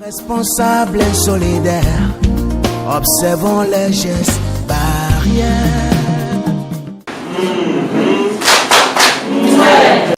Responsables et solidaires, observons les gestes barrières.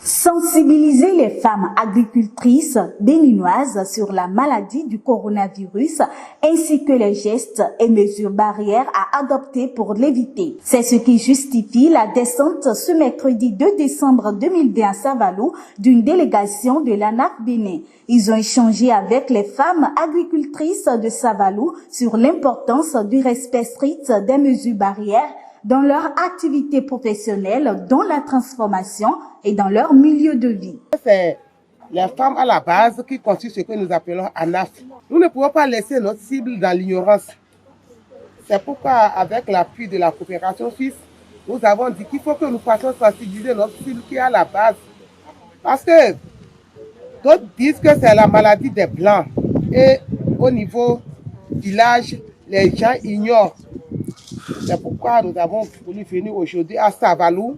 Sensibiliser les femmes agricultrices béninoises sur la maladie du coronavirus ainsi que les gestes et mesures barrières à adopter pour l'éviter. C'est ce qui justifie la descente ce mercredi 2 décembre 2020 à Savalou d'une délégation de l'ANAF Bénin. Ils ont échangé avec les femmes agricultrices de Savalou sur l'importance du respect strict des mesures barrières dans leur activité professionnelle, dans la transformation et dans leur milieu de vie. C'est les femmes à la base qui constituent ce que nous appelons ANAF. Nous ne pouvons pas laisser notre cible dans l'ignorance. C'est pourquoi, avec l'appui de la coopération suisse, nous avons dit qu'il faut que nous fassions sensibiliser notre cible qui est à la base. Parce que d'autres disent que c'est la maladie des Blancs. Et au niveau village, les gens ignorent. C'est pourquoi nous avons voulu venir aujourd'hui à Savalou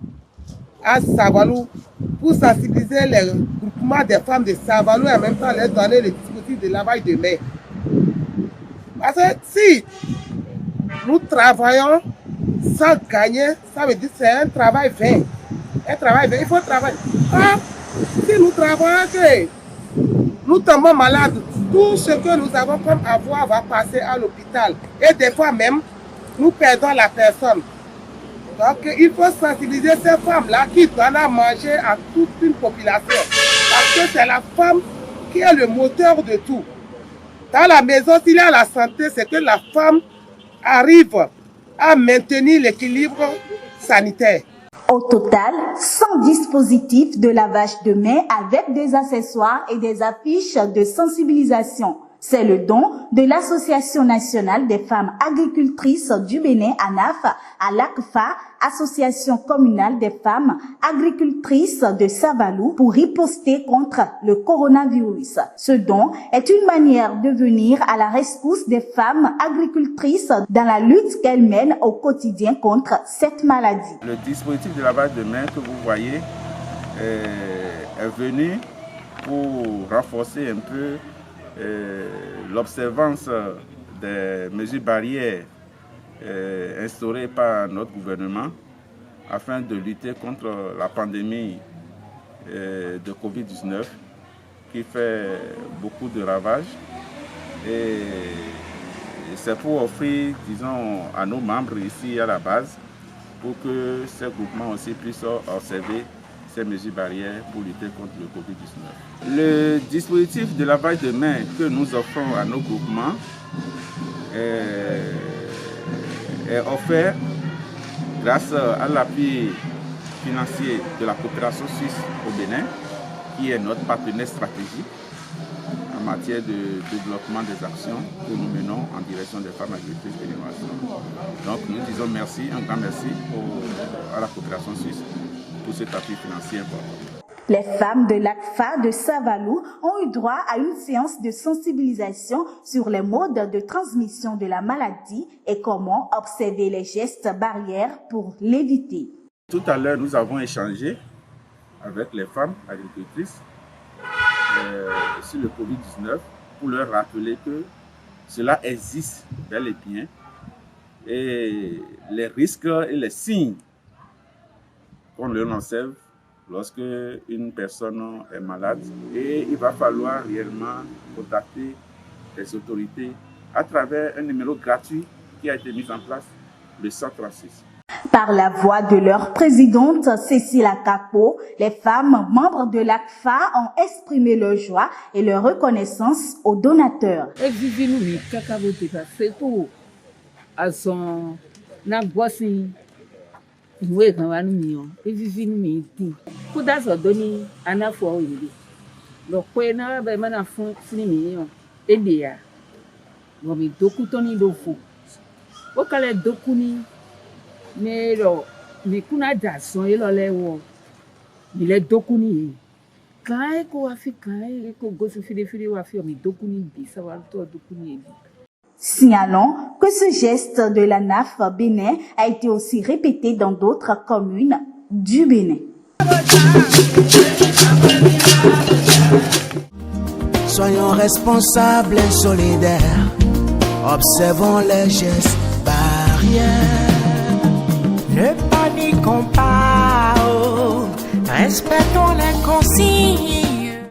pour sensibiliser les groupements des femmes de Savalou et en même temps leur donner le dispositif de lavage de mains. Parce que si nous travaillons sans gagner, ça veut dire que c'est un travail vain. Un travail vain, il faut travailler. Ah, si nous travaillons, que nous tombons malades, tout ce que nous avons comme avoir va passer à l'hôpital. Et des fois même, nous perdons la personne. Donc, il faut sensibiliser ces femmes-là qui donnent à manger à toute une population. Parce que c'est la femme qui est le moteur de tout. Dans la maison, s'il y a la santé, c'est que la femme arrive à maintenir l'équilibre sanitaire. Au total, 100 dispositifs de lavage de mains avec des accessoires et des affiches de sensibilisation. C'est le don de l'Association nationale des femmes agricultrices du Bénin, ANAF, à l'ACFA, Association communale des femmes agricultrices de Savalou, pour riposter contre le coronavirus. Ce don est une manière de venir à la rescousse des femmes agricultrices dans la lutte qu'elles mènent au quotidien contre cette maladie. Le dispositif de lavage de mains que vous voyez est venu pour renforcer un peu l'observance des mesures barrières instaurées par notre gouvernement afin de lutter contre la pandémie de Covid-19 qui fait beaucoup de ravages. Et c'est pour offrir, disons, à nos membres ici à la base pour que ces groupements aussi puissent observer ces mesures barrières pour lutter contre le Covid-19. Le dispositif de lavage de mains que nous offrons à nos groupements est offert grâce à l'appui financier de la coopération suisse au Bénin, qui est notre partenaire stratégique en matière de développement des actions que nous menons en direction des femmes agricultrices béninoises. Donc nous disons merci, un grand merci à la coopération suisse pour cet appui financier important. Les femmes de l'ACFA de Savalou ont eu droit à une séance de sensibilisation sur les modes de transmission de la maladie et comment observer les gestes barrières pour l'éviter. Tout à l'heure, nous avons échangé avec les femmes agricultrices sur le Covid-19 pour leur rappeler que cela existe bel et bien et les risques et les signes qu'on leur observe lorsque une personne est malade, et il va falloir réellement contacter les autorités à travers un numéro gratuit qui a été mis en place, le 136. Par la voix de leur présidente Cécile Akapo, les femmes membres de l'ACFA ont exprimé leur joie et leur reconnaissance aux donateurs. Ìwé kan wá nínú yàn fífi nínú mi dùn kó dáṣọ tó ní anáfọ òyìnbó lọ pé náà bẹ mọ́nà fún sínú yàn èdè yà wọ́n mi dókú tó ní ló fò ó kálẹ̀ dókú ní mẹ́rọ mi kúnná dà sàn yìí lọ́lẹ́wọ̀ mi lẹ́ dókú ní yìí kàn án kó wá fi kàn án kó gòsì fídífídí wá fi mi dókú ní bí sáwá tó dókú ní yìí. Signalons que ce geste de la NAF Bénin a été aussi répété dans d'autres communes du Bénin. Soyons responsables et solidaires. Observons les gestes barrières. Ne paniquons pas, oh, respectons les consignes.